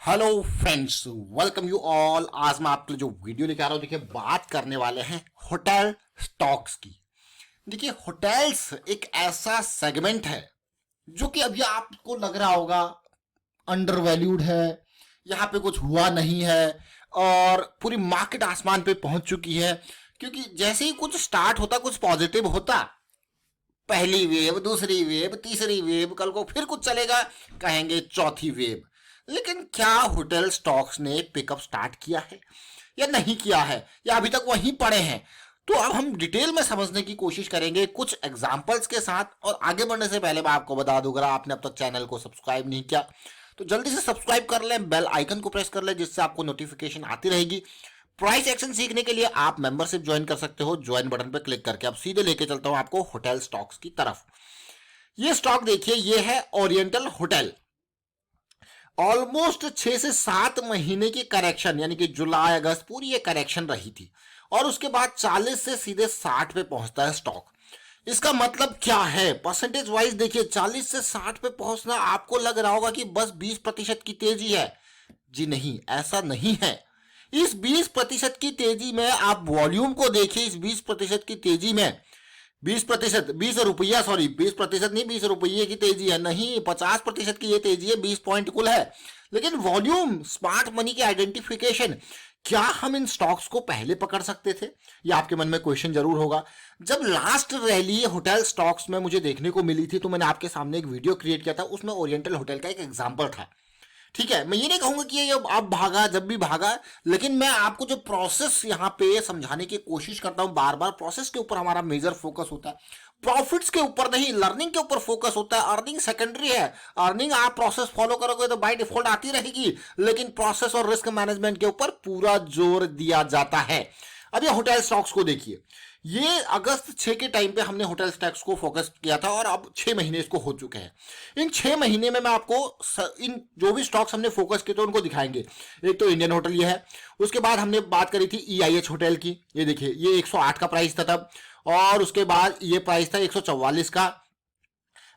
Hello friends, welcome you all. आज मैं आपके लिए जो वीडियो लेके आ रहा हूँ, देखिए बात करने वाले हैं होटल स्टॉक्स की। देखिए होटल्स एक ऐसा सेगमेंट है जो कि अभी आपको लग रहा होगा अंडर वैल्यूड है, यहाँ पे कुछ हुआ नहीं है और पूरी मार्केट आसमान पे पहुंच चुकी है। क्योंकि जैसे ही कुछ स्टार्ट होता, कुछ पॉजिटिव होता, पहली वेव, दूसरी वेव, तीसरी वेव, कल को फिर कुछ चलेगा, कहेंगे चौथी वेव। लेकिन क्या होटल स्टॉक्स ने पिकअप स्टार्ट किया है या नहीं किया है, या अभी तक वहीं पड़े हैं? तो अब हम डिटेल में समझने की कोशिश करेंगे कुछ एग्जांपल्स के साथ। और आगे बढ़ने से पहले मैं आपको बता दूं, अगर आपने अब तक चैनल को सब्सक्राइब नहीं किया तो जल्दी से सब्सक्राइब कर लें, बेल आइकन को प्रेस कर लें, जिससे आपको नोटिफिकेशन आती रहेगी। प्राइस एक्शन सीखने के लिए आप मेंबरशिप ज्वाइन कर सकते हो, ज्वाइन बटन पर क्लिक करके। अब सीधे लेके चलता हूं आपको होटल स्टॉक्स की तरफ। ये स्टॉक देखिए, ये है ओरिएंटल होटल। ऑलमोस्ट 6 से 7 महीने की करेक्शन, यानी कि जुलाई अगस्त पूरी ये करेक्शन रही थी, और उसके बाद 40 से सीधे 60 पे पहुंचता है स्टॉक। इसका मतलब क्या है? परसेंटेज वाइज देखिए, 40 से 60 पे पहुंचना आपको लग रहा होगा कि बस 20% की तेजी है। जी नहीं, ऐसा नहीं है। इस 20% की तेजी में आप वॉल्यूम को देखिए। इस 20% की तेजी में 20%, 20 रुपया, सॉरी 20% नहीं, 20 रुपये की तेजी है, नहीं 50% की ये तेजी है, 20 पॉइंट कुल है। लेकिन वॉल्यूम, स्मार्ट मनी की आइडेंटिफिकेशन, क्या हम इन स्टॉक्स को पहले पकड़ सकते थे? ये आपके मन में क्वेश्चन जरूर होगा। जब लास्ट रैली होटल स्टॉक्स में मुझे देखने को मिली थी, तो मैंने आपके सामने एक वीडियो क्रिएट किया था, उसमें ओरिएंटल होटल का एक एग्जांपल था। ठीक है, मैं ये नहीं कहूंगा कि ये अब भागा, जब भी भागा, लेकिन मैं आपको जो प्रोसेस यहाँ पे समझाने की कोशिश करता हूं बार बार। प्रोसेस के ऊपर हमारा मेजर फोकस होता है, प्रॉफिट्स के ऊपर नहीं, लर्निंग के ऊपर फोकस होता है। अर्निंग सेकेंडरी है। अर्निंग आप प्रोसेस फॉलो करोगे तो बाय डिफॉल्ट आती रहेगी, लेकिन प्रोसेस और रिस्क मैनेजमेंट के ऊपर पूरा जोर दिया जाता है। अब ये होटल स्टॉक्स को देखिए, ये अगस्त 6 के टाइम पे हमने होटल स्टॉक्स को फोकस किया था, और अब 6 महीने इसको हो चुके हैं। इन 6 महीने में मैं आपको इन जो भी स्टॉक्स हमने फोकस किए थे उनको दिखाएंगे। एक तो इंडियन होटल ये है, उसके बाद हमने बात करी थी EIH होटल की। ये देखिए, ये 108 का प्राइस था तब, और उसके बाद ये प्राइस था 144 का।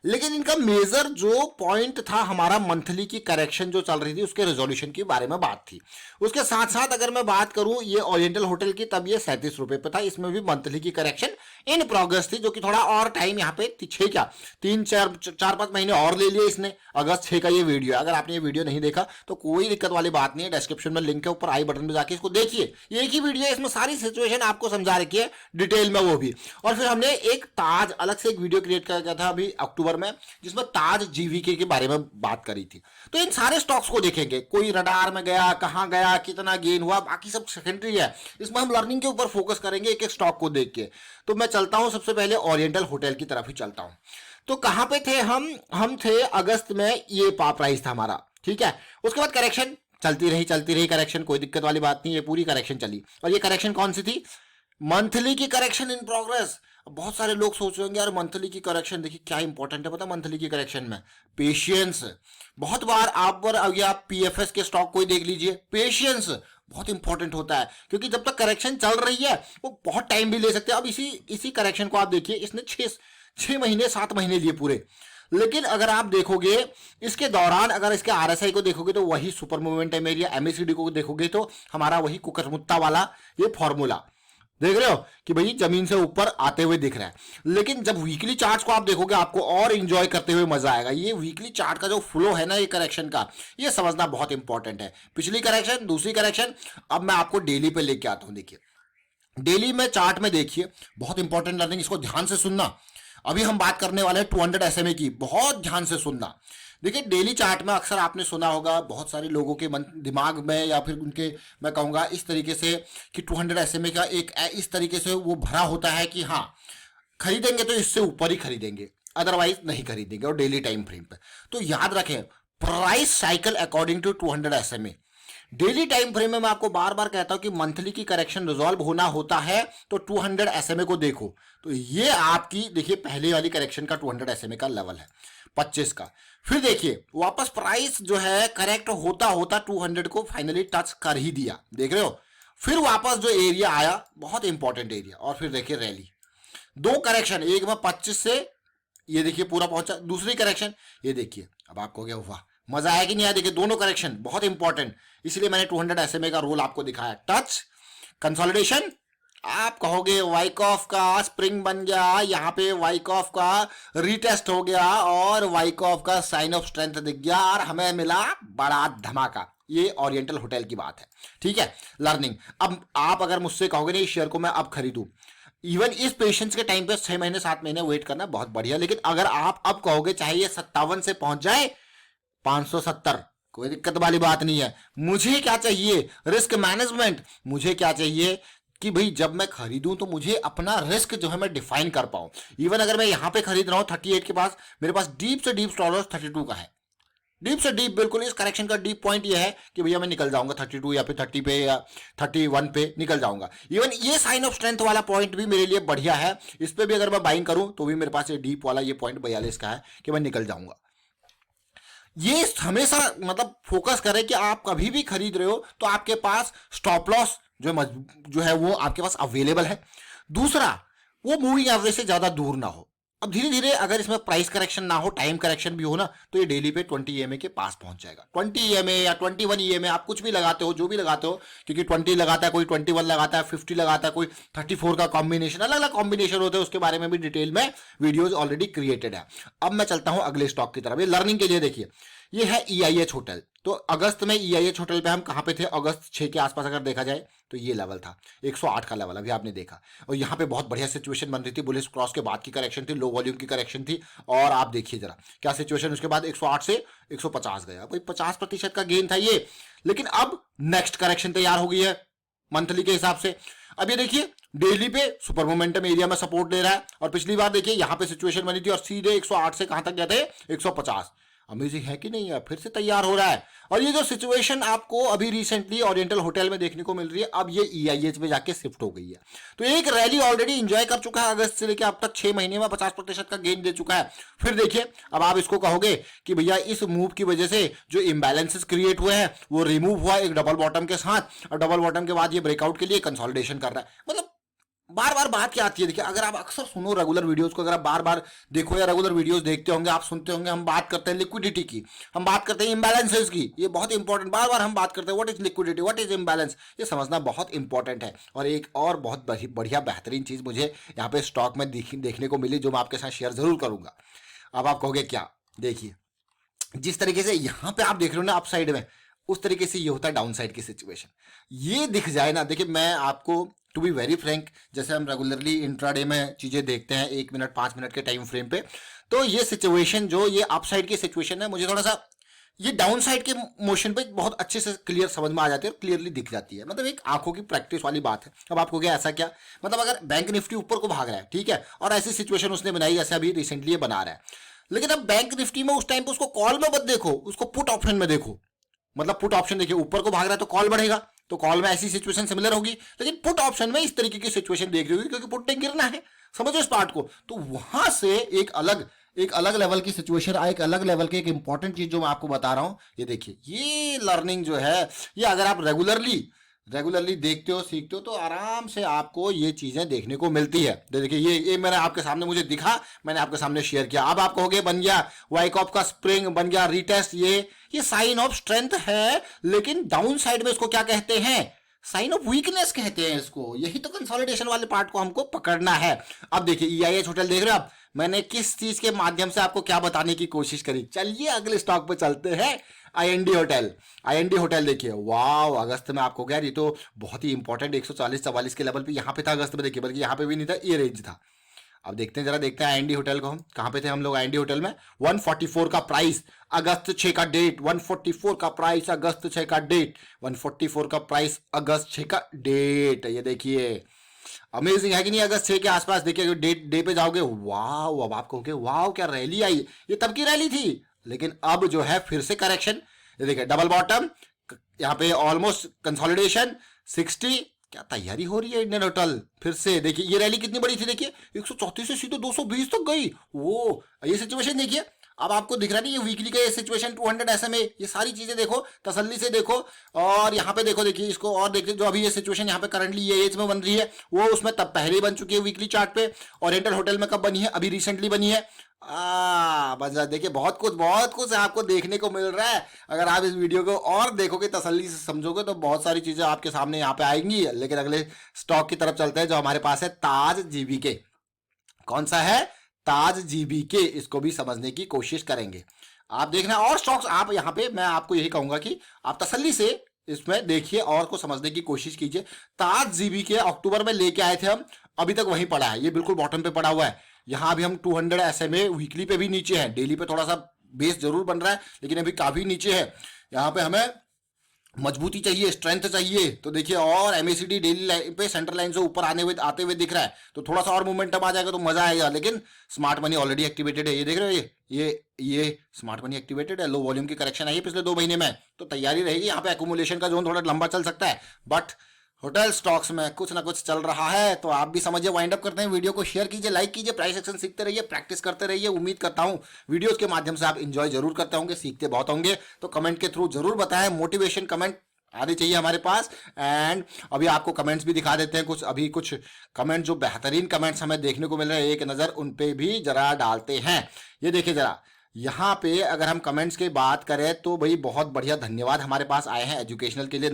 लेकिन इनका मेजर जो पॉइंट था हमारा, मंथली की करेक्शन जो चल रही थी, उसके रेजोल्यूशन के बारे में बात थी। उसके साथ साथ अगर मैं बात करूं ये ओरिएंटल होटल की, तब ये 37 रुपए पे था। इसमें भी मंथली की करेक्शन इन प्रोग्रेस थी, जो कि थोड़ा और टाइम यहाँ पे 3-4-5 महीने और ले लिए इसने। अगस्त 6 का ये वीडियो है, अगर आपने ये वीडियो नहीं देखा तो कोई दिक्कत वाली बात नहीं है, डिस्क्रिप्शन में लिंक है, ऊपर आई बटन में जाके इसको देखिए। ये एक ही वीडियो है, इसमें सारी सिचुएशन आपको समझा रखी है डिटेल में, वो भी। और फिर हमने एक ताज अलग से एक वीडियो क्रिएट किया था अभी अक्टूबर में, जिसमें ताज GVK के बारे में बात करी थी। तो इन सारे स्टॉक्स को देखेंगे, कोई रडार में गया, कहां गया, कितना गेन हुआ, बाकी सब सेकेंडरी है। इसमें हम लर्निंग के ऊपर फोकस करेंगे, एक एक स्टॉक को देख के। तो मैं चलता हूं सबसे पहले ओरिएंटल होटल की तरफ ही चलता हूं। तो कहां पे थे हम थे अगस्त में, ये प्राइस था हमारा, ठीक है। उसके बाद करेक्शन चलती रही करेक्शन, कोई दिक्कत वाली बात नहीं, ये पूरी करेक्शन चली। और ये करेक्शन कौन सी थी? मंथली की करेक्शन इन प्रोग्रेस। बहुत सारे लोग सोच रहे होंगे यार मंथली की करेक्शन, देखिए क्या इंपॉर्टेंट है पता मंथली की करेक्शन में? पेशियंस। बहुत बार आप PFS के स्टॉक को ही देख लीजिए, पेशियंस बहुत इंपॉर्टेंट होता है, क्योंकि जब तक करेक्शन चल रही है वो बहुत टाइम भी ले सकते हैं। अब इसी करेक्शन को आप देखिए, इसने 6 महीने 7 महीने लिए पूरे। लेकिन अगर आप देखोगे इसके दौरान, अगर इसके RSI को देखोगे तो वही सुपर मोमेंटम एरिया, MACD को देखोगे तो हमारा वही कुकरमुत्ता वाला ये फॉर्मूला देख रहे हो कि भाई जमीन से ऊपर आते हुए दिख रहा है। लेकिन जब वीकली चार्ट को आप देखोगे, आपको और इंजॉय करते हुए मजा आएगा। ये वीकली चार्ट का जो फ्लो है ना, ये करेक्शन का, ये समझना बहुत इंपॉर्टेंट है। पिछली करेक्शन, दूसरी करेक्शन, अब मैं आपको डेली पे लेके आता हूं। देखिए डेली में चार्ट में देखिए, बहुत इंपॉर्टेंट लर्निंग, इसको ध्यान से सुनना। अभी हम बात करने वाले हैं 200 SMA की, बहुत ध्यान से सुनना। देखिए डेली चार्ट में अक्सर आपने सुना होगा, बहुत सारे लोगों के मन दिमाग में, या फिर उनके, मैं कहूंगा इस तरीके से कि 200 SMA का एक इस तरीके से वो भरा होता है कि हाँ खरीदेंगे तो इससे ऊपर ही खरीदेंगे, अदरवाइज नहीं खरीदेंगे, और डेली टाइम फ्रेम पे। तो याद रखें, price cycle according to 200 SMA। Daily time frame में मैं आपको बार बार कहता हूं कि मंथली की करेक्शन रिजॉल्व होना होता है तो 200 SMA को देखो। तो ये आपकी देखिए पहले वाली करेक्शन का 200 SMA का लेवल है, 25 का। फिर देखिए वापस प्राइस जो है करेक्ट होता होता 200 को फाइनली टच कर ही दिया, देख रहे हो। फिर वापस जो एरिया आया, बहुत इंपॉर्टेंट एरिया, और फिर देखिए रैली, 2 करेक्शन, एक में 25 से ये देखिए पूरा पहुंचा, दूसरी करेक्शन ये देखिए। अब आपको क्या हुआ, मजा आया कि नहीं आया? देखिए दोनों करेक्शन बहुत इंपॉर्टेंट, इसलिए मैंने 200 SMA का रोल आपको दिखाया। टच, कंसोलिडेशन, आप कहोगे वाइकॉफ का स्प्रिंग बन गया, यहाँ पे वाइकॉफ का रीटेस्ट हो गया और वाइकॉफ का साइन ऑफ स्ट्रेंथ दिख गया और हमें मिला बड़ा धमाका। ये ओरिएंटल होटल की बात है, ठीक है। लर्निंग, अब आप अगर मुझसे कहोगे नहीं शेयर को मैं अब खरीदूं, इवन इस पेशेंस के टाइम पे 6 महीने 7 महीने वेट करना बहुत बढ़िया, लेकिन अगर आप अब कहोगे चाहे ये 57 से पहुंच जाए 570, कोई दिक्कत वाली बात नहीं है। मुझे क्या चाहिए? Risk management. मुझे क्या चाहिए कि भाई जब मैं खरीदूं तो मुझे अपना रिस्क जो है मैं डिफाइन कर पाऊं। इवन अगर मैं यहां पे खरीद रहा हूं 38 के पास, मेरे पास डीप से डीप स्टॉप लॉस 32 का है, डीप से डीप, बिल्कुल इस करेक्शन का डीप पॉइंट ये है कि भैया मैं निकल जाऊंगा 32 या फिर 30 पे या 31 पे निकल जाऊंगा। इवन ये साइन ऑफ स्ट्रेंथ वाला पॉइंट भी मेरे लिए बढ़िया है, इस पे भी अगर मैं बाइंग करूं तो भी मेरे पास ये डीप वाला ये पॉइंट 42 का है कि मैं निकल जाऊंगा। ये हमेशा मतलब फोकस करें कि आप कभी भी खरीद रहे हो तो आपके पास स्टॉप लॉस जो है वो आपके पास अवेलेबल है। दूसरा, वो मूविंग एवरेज से ज्यादा दूर ना हो। अब धीरे धीरे अगर इसमें प्राइस करेक्शन ना हो, टाइम करेक्शन भी हो ना, तो ये डेली पे 20 EMA के पास पहुंच जाएगा। 20 EMA या 21 EMA आप कुछ भी लगाते हो, जो भी लगाते हो, क्योंकि 20 लगाता है कोई, 21 लगाता है, 50 लगाता है कोई, 34 का कॉम्बिनेशन, अलग अलग कॉम्बिनेशन होते हैं, उसके बारे में भी डिटेल में वीडियोज ऑलरेडी क्रिएटेड है। अब मैं चलता हूं अगले स्टॉक की तरफ। ये लर्निंग के लिए देखिए, ये है EIH होटल। तो अगस्त में EIH होटल पे हम कहां पे थे? अगस्त 6 के आसपास अगर देखा जाए तो ये लेवल था 108 का लेवल, अभी आपने देखा। और यहाँ पे बहुत बढ़िया सिचुएशन बन रही थी, बुलिश क्रॉस के बाद की करेक्शन थी, लो वॉल्यूम की करेक्शन थी। और आप देखिए जरा क्या सिचुएशन, उसके बाद 108 से 150 गया, कोई 50% का गेन था ये। लेकिन अब नेक्स्ट करेक्शन तैयार हो गई है मंथली के हिसाब से। अब ये देखिए डेली पे सुपर मोमेंटम एरिया में सपोर्ट दे रहा है, और पिछली बार देखिए यहाँ पे सिचुएशन बनी थी और सीधे 108 से कहां तक गए थे? 150। अमेजिंग है कि नहीं है? फिर से तैयार हो रहा है। और ये जो सिचुएशन आपको अभी रिसेंटली ओरिएंटल होटल में देखने को मिल रही है, अब ये EIH में जाके शिफ्ट हो गई है। तो एक रैली ऑलरेडी एंजॉय कर चुका है, अगस्त से लेकर अब तक 6 महीने में 50% का गेन दे चुका है। फिर देखिए अब आप इसको कहोगे कि भैया इस मूव की वजह से जो इम्बैलेंसेस क्रिएट हुए हैं वो रिमूव हुआ एक डबल बॉटम के साथ, और डबल बॉटम के बाद ये ब्रेकआउट के लिए कंसोलिडेशन कर रहा है। मतलब बार बार बात क्या आती है? देखिए अगर आप अक्सर सुनो रेगुलर वीडियोस को, अगर आप बार बार देखो या रेगुलर वीडियोस देखते होंगे, आप सुनते होंगे हम बात करते हैं लिक्विडिटी की, हम बात करते हैं इम्बैलेंसेस की। ये बहुत इंपॉर्टेंट, बार बार हम बात करते हैं what is liquidity, what is imbalance, ये समझना बहुत इंपॉर्टेंट है। और एक और बहुत बढ़िया बेहतरीन चीज मुझे यहाँ पे स्टॉक में देखने को मिली, जो मैं आपके साथ शेयर जरूर करूंगा। अब आप कहोगे क्या? देखिए जिस तरीके से यहाँ पे आप देख रहे हो ना अप साइड में, उस तरीके से ये होता है डाउन साइड की सिचुएशन। ये दिख जाए ना, देखिए मैं आपको टू बी वेरी फ्रैंक, जैसे हम रेगुलरली इंट्राडे में चीजें देखते हैं 1 मिनट 5 मिनट के टाइम फ्रेम पे, तो ये सिचुएशन जो ये अप साइड की सिचुएशन है, मुझे थोड़ा सा ये डाउन साइड के मोशन पे बहुत अच्छे से क्लियर समझ में आ जाती है और क्लियरली दिख जाती है। मतलब एक आंखों की प्रैक्टिस वाली बात है। अब आपको क्या ऐसा क्या मतलब, अगर बैंक निफ्टी ऊपर को भाग रहा है, ठीक है, और ऐसी सिचुएशन उसने बनाई जैसे अभी रिसेंटली बना रहा है, लेकिन अब बैंक निफ्टी में उस टाइम पे उसको कॉल में मत देखो, उसको पुट ऑप्शन में देखो। मतलब पुट ऑप्शन देखिए, ऊपर को भाग रहा है तो कॉल बढ़ेगा, तो कॉल में ऐसी सिचुएशन सिमिलर होगी, लेकिन पुट ऑप्शन में इस तरीके की सिचुएशन देख रही होगी क्योंकि पुट ने गिरना है, समझो इस पार्ट को। तो वहां से एक अलग लेवल की सिचुएशन, एक अलग लेवल की एक इंपॉर्टेंट चीज जो मैं आपको बता रहा हूं, ये देखिए ये लर्निंग जो है, ये अगर आप रेगुलरली देखते हो सीखते हो तो आराम से आपको ये चीजें देखने को मिलती है। देखिए ये मैंने आपके सामने मुझे दिखा, मैंने आपके सामने शेयर किया। अब आप कहोगे बन गया वाइकॉफ का स्प्रिंग, बन गया रीटेस्ट, ये साइन ऑफ स्ट्रेंथ है, लेकिन डाउन साइड में इसको क्या कहते हैं? साइन ऑफ वीकनेस कहते हैं इसको। यही तो कंसोलिडेशन वाले पार्ट को हमको पकड़ना है। अब देखिए EIH होटल देख रहे हो आप, मैंने किस चीज के माध्यम से आपको क्या बताने की कोशिश करी। चलिए अगले स्टॉक पे चलते हैं, IND होटल देखिए, वाह अगस्त में आपको गया, ये तो बहुत ही इंपॉर्टेंट 140-44 के लेवल पे यहाँ पे था अगस्त में, देखिए बल्कि यहाँ पे भी नहीं था, ये रेंज था। अब देखते हैं IND होटल को, हम कहां पे थे हम लोग IND होटल में? 144 का प्राइस, अगस्त 6 का डेट, 144 का प्राइस, अगस्त 6 का डेट, 144 का प्राइस, अगस्त 6 का डेट। ये देखिए अमेजिंग है कि नहीं? अगस्त 6 के आसपास देखिए डे पे जाओगे, वाह। अब आप कहोगे वाह क्या रैली आई, ये तब की रैली थी, लेकिन अब जो है फिर से करेक्शन। देखिए डबल बॉटम, यहाँ पे ऑलमोस्ट कंसोलिडेशन, 60 क्या तैयारी हो रही है इंडियन होटल फिर से। देखिए ये रैली कितनी बड़ी थी, देखिए 134 से सीधे 220 तक गई। वो ये सिचुएशन देखिए, अब आपको दिख रहा नहीं ये वीकली का ये सिचुएशन 200 SMA, ये सारी चीजें देखो तसल्ली से देखो। और यहाँ पे देखो, देखिए इसको और देखिए, जो अभी ये सिचुएशन यहाँ पे करंटली ये एज में बन रही है, वो उसमें तब पहले ही बन चुकी है वीकली चार्ट पे। ओरिएंटल होटल में कब बनी है? अभी रिसेंटली बनी है, बस देखिए, बहुत कुछ आपको देखने को मिल रहा है। अगर आप इस वीडियो को और देखोगे, तसल्ली से समझोगे, तो बहुत सारी चीजें आपके सामने यहाँ पे आएंगी। लेकिन अगले स्टॉक की तरफ चलते हैं जो हमारे पास है, ताज जीबीके। कौन सा है? ताज जीबीके। इसको भी समझने की कोशिश करेंगे। आप देखना और स्टॉक्स, आप यहाँ पे मैं आपको यही कहूंगा कि आप तसल्ली से इसमें देखिए और को समझने की कोशिश कीजिए। ताज जीबीके अक्टूबर में लेके आए थे हम, अभी तक वहीं पड़ा है, ये बिल्कुल बॉटम पे पड़ा हुआ है। यहाँ भी हम 200 SMA वीकली पे भी नीचे है, डेली पे थोड़ा सा बेस जरूर बन रहा है, लेकिन अभी काफी नीचे है। यहाँ पे हमें मजबूती चाहिए, स्ट्रेंथ चाहिए। तो देखिए, और MACD डेली लाइन पे सेंटर लाइन से ऊपर आते हुए दिख रहा है, तो थोड़ा सा और मोमेंटम आ जाएगा तो मजा आएगा। लेकिन स्मार्ट मनी ऑलरेडी एक्टिवेटेड है, ये देख रहे हो, ये स्मार्ट मनी एक्टिवेटेड है। लो वॉल्यूम की करेक्शन आई है पिछले 2 महीने में, तो तैयारी रहेगी। यहाँ पे एक्यूमुलेशन का जोन थोड़ा लंबा चल सकता है, बट होटल स्टॉक्स में कुछ ना कुछ चल रहा है। तो आप भी समझिए। वाइंड अप करते हैं, वीडियो को शेयर कीजिए, लाइक कीजिए, प्राइस एक्शन सीखते रहिए, प्रैक्टिस करते रहिए। उम्मीद करता हूं वीडियोस के माध्यम से आप इंजॉय जरूर करते होंगे, सीखते बहुत होंगे। तो कमेंट के थ्रू जरूर बताएं, मोटिवेशन कमेंट आने चाहिए हमारे पास। एंड अभी आपको कमेंट्स भी दिखा देते हैं कुछ, अभी कुछ कमेंट जो बेहतरीन कमेंट्स हमें देखने को मिल रहे हैं, एक नजर उन पे भी जरा डालते हैं। ये देखिए जरा, यहाँ पे अगर हम कमेंट्स की बात करें तो भाई बहुत बढ़िया धन्यवाद हमारे पास आए हैं एजुकेशनल के लिए।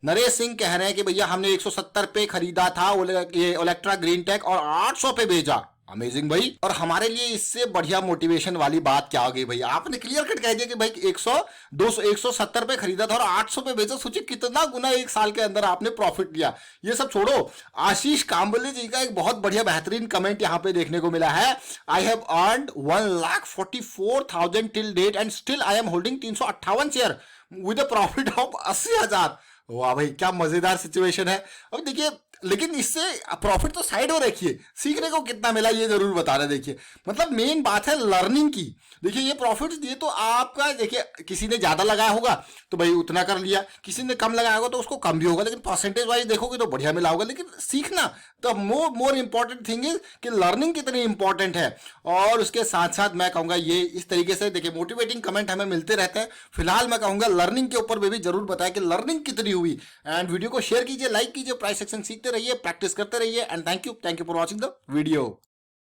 नरेश सिंह कह रहे हैं कि भैया हमने 170 पे खरीदा था ये ओलेक्ट्रा ग्रीन टेक और 800 पे बेचा। अमेजिंग भाई। और हमारे लिए इससे बढ़िया मोटिवेशन वाली बात क्या हो गई भाई, आपने क्लियर कट कह दिया कि भाई 170 पे खरीदा था और 800 पे बेचा। सोचिए कितना गुना एक साल के अंदर आपने प्रॉफिट लिया। ये सब छोड़ो, आशीष कांबले जी का एक बहुत बढ़िया बेहतरीन कमेंट यहाँ पे देखने को मिला है। I have earned 1,44,000 till date and still I am holding 358 share with a profit of 80,000। वाह भाई, क्या मजेदार सिचुएशन है। अब देखिए, लेकिन इससे प्रॉफिट तो साइड हो रखिए, सीखने को कितना मिला ये जरूर बताना। देखिए मतलब मेन बात है लर्निंग की। देखिए ये प्रॉफिट्स दिए तो आपका, देखिए किसी ने ज्यादा लगाया होगा तो भाई उतना कर लिया, किसी ने कम लगाया होगा तो उसको कम भी होगा, लेकिन परसेंटेज वाइज देखोगे तो बढ़िया मिला होगा। लेकिन सीखना तो मोर इंपॉर्टेंट थिंग इज कि लर्निंग कितनी इंपॉर्टेंट है। और उसके साथ साथ मैं कहूंगा ये इस तरीके से, देखिए मोटिवेटिंग कमेंट हमें मिलते रहते हैं। फिलहाल मैं कहूंगा लर्निंग के ऊपर भी जरूर बताया कि लर्निंग कितनी हुई। एंड वीडियो को शेयर कीजिए, लाइक कीजिए, प्राइस सेक्शन सीखते रहिए, प्रैक्टिस करते रहिए। And thank you for watching the video.